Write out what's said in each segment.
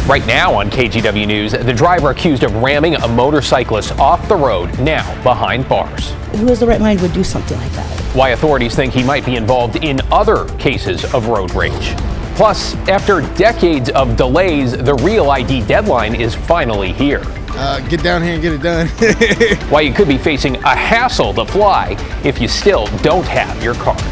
Right now on KGW News, the driver accused of ramming a motorcyclist off the road, now behind bars. Who has the right mind would do something like that? Why authorities think he might be involved in other cases of road rage. Plus, after decades of delays, the Real ID deadline is finally here. Get down here and get it done. Why you could be facing a hassle to fly if you still don't have your card.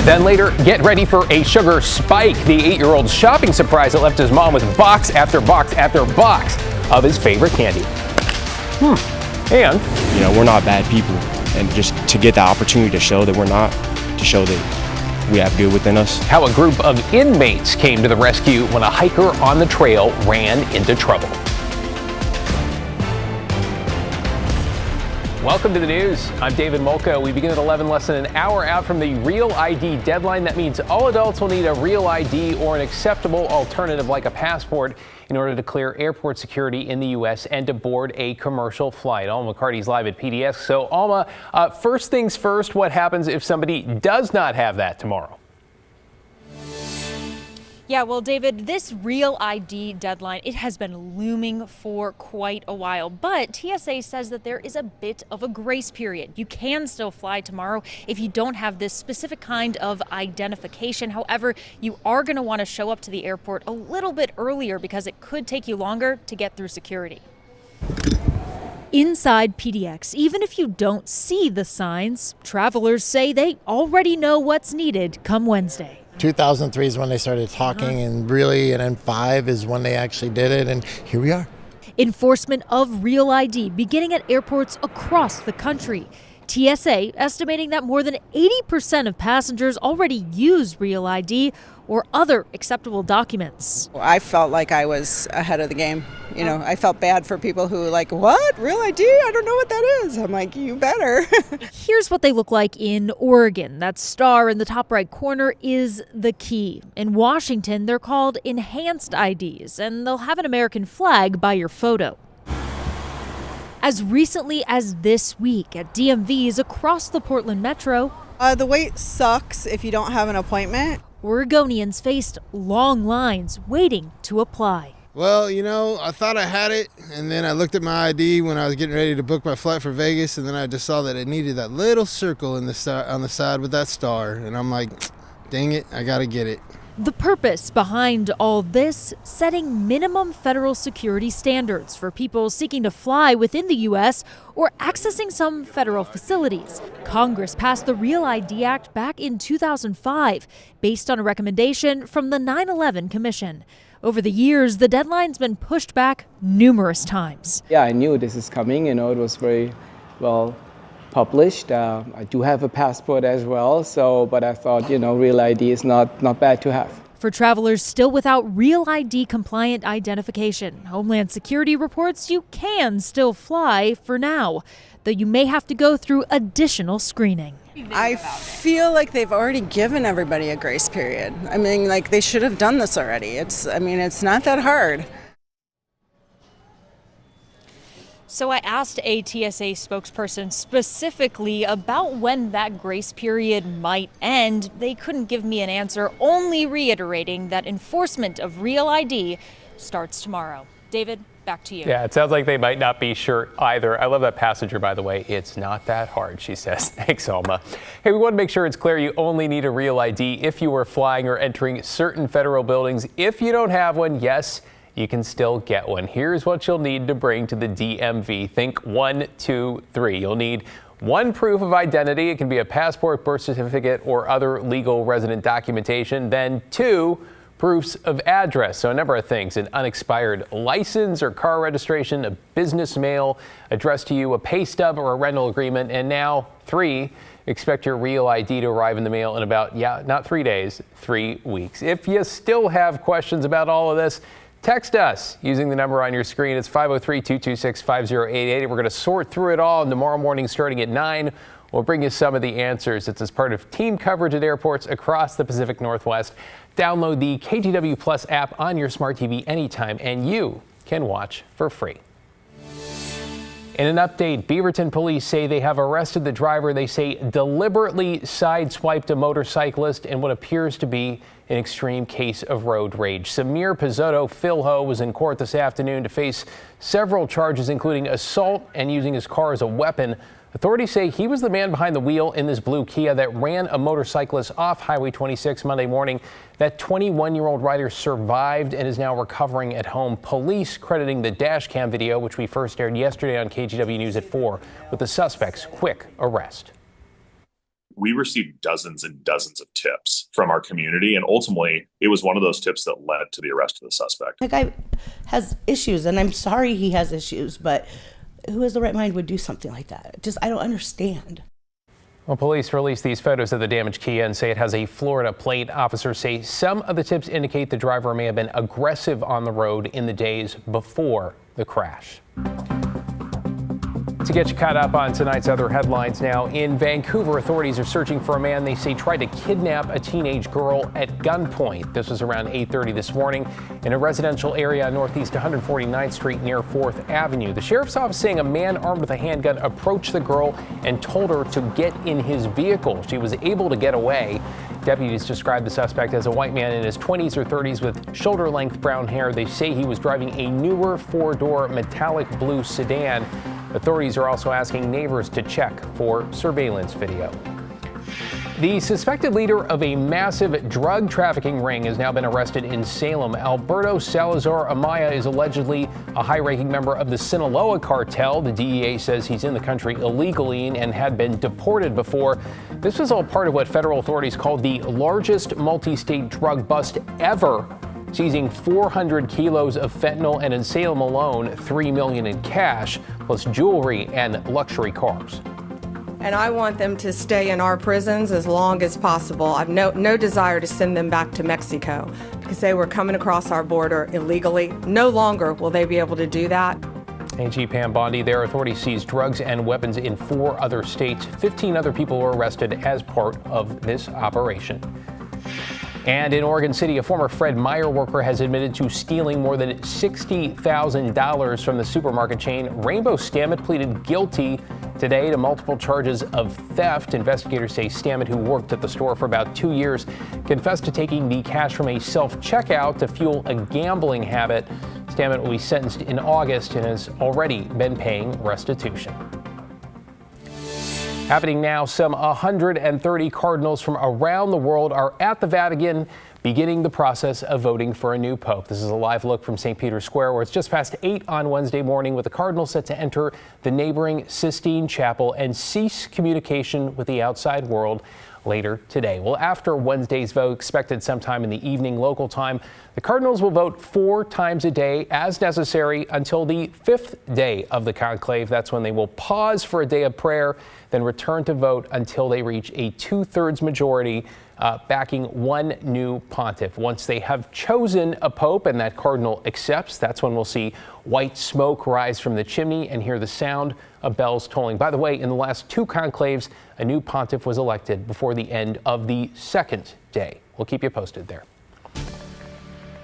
Then later, get ready for a sugar spike, the 8-year-old's shopping surprise that left his mom with box after box after box of his favorite candy. And, we're not bad people, and just to get the opportunity to show that we're not, to show that we have good within us. How a group of inmates came to the rescue when a hiker on the trail ran into trouble. Welcome to the news. I'm David Molko. We begin at 11, less than an hour out from the Real ID deadline. That means all adults will need a Real ID or an acceptable alternative like a passport in order to clear airport security in the U.S. and to board a commercial flight. Alma McCarty's live at PDS. So, Alma, first things first, what happens if somebody does not have that tomorrow? Yeah, well, David, this Real ID deadline, it has been looming for quite a while, but TSA says that there is a bit of a grace period. You can still fly tomorrow if you don't have this specific kind of identification. However, you are going to want to show up to the airport a little bit earlier because it could take you longer to get through security. Inside PDX, even if you don't see the signs, travelers say they already know what's needed come Wednesday. 2003 is when they started talking, and then 5 is when they actually did it, and here we are. Enforcement of Real ID beginning at airports across the country. TSA estimating that more than 80% of passengers already use Real ID or other acceptable documents. I felt like I was ahead of the game. I felt bad for people who what? Real ID? I don't know what that is. I'm like, you better. Here's what they look like in Oregon. That star in the top right corner is the key. In Washington, they're called enhanced IDs, and they'll have an American flag by your photo. As recently as this week at DMVs across the Portland metro, The wait sucks if you don't have an appointment. Oregonians faced long lines waiting to apply. Well, I thought I had it, and then I looked at my ID when I was getting ready to book my flight for Vegas, and then I just saw that it needed that little circle on the side with that star, and I'm like, dang it, I gotta get it. The purpose behind all this, setting minimum federal security standards for people seeking to fly within the U.S. or accessing some federal facilities. Congress passed the Real ID Act back in 2005, based on a recommendation from the 9/11 Commission. Over the years, the deadline's been pushed back numerous times. Yeah, I knew this is coming. It was very well published. I do have a passport as well, but I thought, Real ID is not bad to have. For travelers still without Real ID compliant identification, Homeland Security reports you can still fly for now, though you may have to go through additional screening. I feel like they've already given everybody a grace period. They should have done this already. It's not that hard. So I asked a TSA spokesperson specifically about when that grace period might end. They couldn't give me an answer, only reiterating that enforcement of Real ID starts tomorrow. David, back to you. Yeah, it sounds like they might not be sure either. I love that passenger, by the way. It's not that hard, she says. Thanks, Alma. Hey, we want to make sure it's clear you only need a Real ID if you are flying or entering certain federal buildings. If you don't have one, yes, you can still get one. Here's what you'll need to bring to the DMV. Think 1, 2, 3. You'll need one proof of identity. It can be a passport, birth certificate, or other legal resident documentation. Then 2 proofs of address. So a number of things: an unexpired license or car registration, a business mail addressed to you, a pay stub or a rental agreement. And now 3, expect your Real ID to arrive in the mail in about, not 3 days, 3 weeks. If you still have questions about all of this, text us using the number on your screen. It's 503-226-5088. We're going to sort through it all, and tomorrow morning starting at 9, we'll bring you some of the answers. It's as part of team coverage at airports across the Pacific Northwest. Download the KGW Plus app on your smart TV anytime, and you can watch for free. In an update, Beaverton police say they have arrested the driver they say deliberately sideswiped a motorcyclist in what appears to be an extreme case of road rage. Samir Pizzotto Filho was in court this afternoon to face several charges, including assault and using his car as a weapon. Authorities say he was the man behind the wheel in this blue Kia that ran a motorcyclist off Highway 26 Monday morning. That 21-year-old rider survived and is now recovering at home. Police crediting the dash cam video, which we first aired yesterday on KGW News at 4, with the suspect's quick arrest. We received dozens and dozens of tips from our community, and ultimately it was one of those tips that led to the arrest of the suspect. The guy has issues, and I'm sorry he has issues, but who has the right mind would do something like that? I don't understand. Well, police released these photos of the damaged Kia and say it has a Florida plate. Officers say some of the tips indicate the driver may have been aggressive on the road in the days before the crash. To get you caught up on tonight's other headlines now, in Vancouver, authorities are searching for a man they say tried to kidnap a teenage girl at gunpoint. This was around 8:30 this morning in a residential area northeast 149th Street near 4th Avenue. The sheriff's office saying a man armed with a handgun approached the girl and told her to get in his vehicle. She was able to get away. Deputies described the suspect as a white man in his 20s or 30s with shoulder-length brown hair. They say he was driving a newer four-door metallic blue sedan. Authorities are also asking neighbors to check for surveillance video. The suspected leader of a massive drug trafficking ring has now been arrested in Salem. Alberto Salazar Amaya is allegedly a high-ranking member of the Sinaloa cartel. The DEA says he's in the country illegally and had been deported before. This was all part of what federal authorities called the largest multi-state drug bust ever, seizing 400 kilos of fentanyl and in Salem alone, $3 million in cash, plus jewelry and luxury cars. And I want them to stay in our prisons as long as possible. I've no desire to send them back to Mexico because they were coming across our border illegally. No longer will they be able to do that. AG Pam Bondi there. Authorities seized drugs and weapons in 4 other states. 15 other people were arrested as part of this operation. And in Oregon City, a former Fred Meyer worker has admitted to stealing more than $60,000 from the supermarket chain. Rainbow Stammet pleaded guilty today to multiple charges of theft. Investigators say Stammet, who worked at the store for about 2 years, confessed to taking the cash from a self-checkout to fuel a gambling habit. Stammet will be sentenced in August and has already been paying restitution. Happening now, some 130 cardinals from around the world are at the Vatican beginning the process of voting for a new pope. This is a live look from St. Peter's Square, where it's just past 8 on Wednesday morning, with the cardinals set to enter the neighboring Sistine Chapel and cease communication with the outside world later today. Well, after Wednesday's vote, expected sometime in the evening local time, the cardinals will vote 4 times a day as necessary until the 5th day of the conclave. That's when they will pause for a day of prayer, then return to vote until they reach a 2/3 majority backing one new pontiff. Once they have chosen a pope and that cardinal accepts, that's when we'll see white smoke rise from the chimney and hear the sound of bells tolling. By the way, in the last 2 conclaves, a new pontiff was elected before the end of the 2nd day. We'll keep you posted there.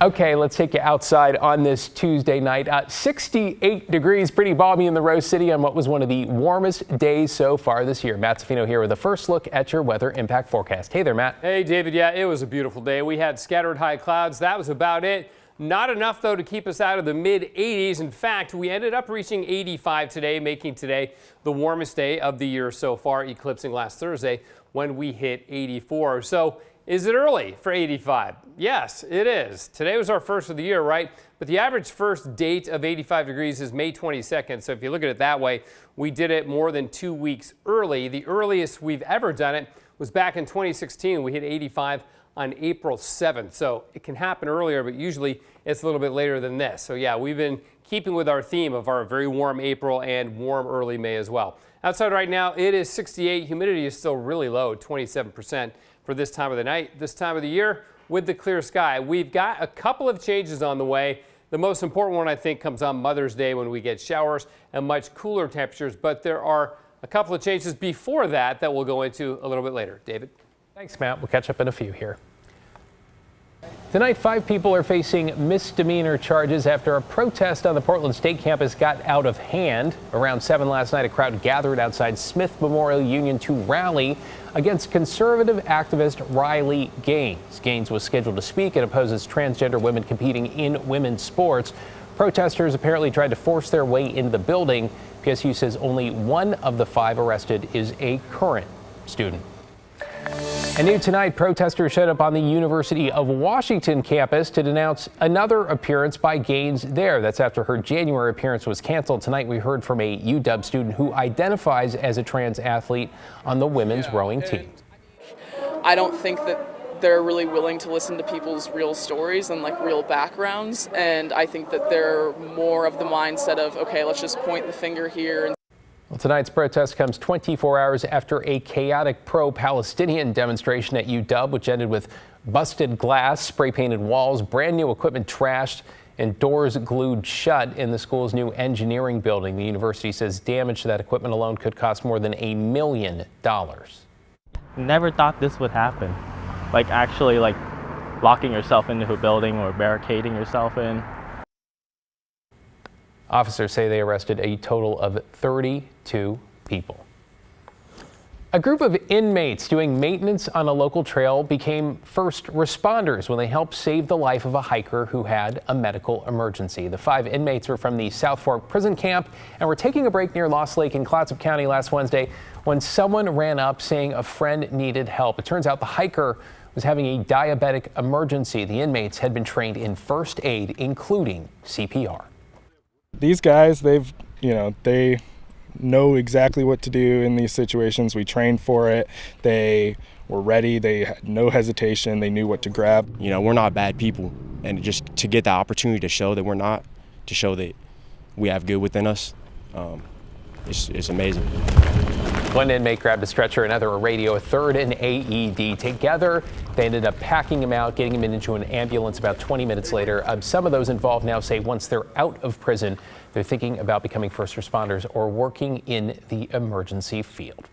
Okay, let's take you outside on this Tuesday night. 68 degrees, pretty balmy in the Rose City on what was one of the warmest days so far this year. Matt Safino here with a first look at your weather impact forecast. Hey there, Matt. Hey, David. Yeah, it was a beautiful day. We had scattered high clouds. That was about it. Not enough, though, to keep us out of the mid-80s. In fact, we ended up reaching 85 today, making today the warmest day of the year so far, eclipsing last Thursday when we hit 84. So is it early for 85? Yes, it is. Today was our first of the year, right? But the average first date of 85 degrees is May 22nd. So if you look at it that way, we did it more than 2 weeks early. The earliest we've ever done it was back in 2016. We hit 85 on April 7th. So it can happen earlier, but usually it's a little bit later than this. So yeah, we've been keeping with our theme of our very warm April and warm early May as well. Outside right now, it is 68. Humidity is still really low, 27% for this time of the night, this time of the year with the clear sky. We've got a couple of changes on the way. The most important one, I think, comes on Mother's Day when we get showers and much cooler temperatures. But there are a couple of changes before that that we'll go into a little bit later. David? Thanks, Matt. We'll catch up in a few here. Tonight, 5 people are facing misdemeanor charges after a protest on the Portland State campus got out of hand. Around 7 last night, a crowd gathered outside Smith Memorial Union to rally against conservative activist Riley Gaines. Gaines was scheduled to speak and opposes transgender women competing in women's sports. Protesters apparently tried to force their way into the building. PSU says only 1 of the 5 arrested is a current student. And new tonight, protesters showed up on the University of Washington campus to denounce another appearance by Gaines there. That's after her January appearance was canceled. Tonight, we heard from a UW student who identifies as a trans athlete on the women's rowing team. I don't think that they're really willing to listen to people's real stories and like real backgrounds. And I think that they're more of the mindset of, okay, let's just point the finger here. Well, tonight's protest comes 24 hours after a chaotic pro-Palestinian demonstration at UW, which ended with busted glass, spray-painted walls, brand new equipment trashed, and doors glued shut in the school's new engineering building. The university says damage to that equipment alone could cost more than $1 million. Never thought this would happen. Like actually like locking yourself into a building or barricading yourself in. Officers say they arrested a total of 32 people. A group of inmates doing maintenance on a local trail became first responders when they helped save the life of a hiker who had a medical emergency. The 5 inmates were from the South Fork prison camp and were taking a break near Lost Lake in Clatsop County last Wednesday when someone ran up saying a friend needed help. It turns out the hiker was having a diabetic emergency. The inmates had been trained in first aid, including CPR. These guys, they know exactly what to do in these situations. We trained for it. They were ready. They had no hesitation. They knew what to grab. You know, we're not bad people, and just to get the opportunity to show that we're not, to show that we have good within us, it's amazing. 1 inmate grabbed a stretcher, another a radio, a third an AED. Together, they ended up packing him out, getting him into an ambulance about 20 minutes later. Some of those involved now say once they're out of prison, they're thinking about becoming first responders or working in the emergency field.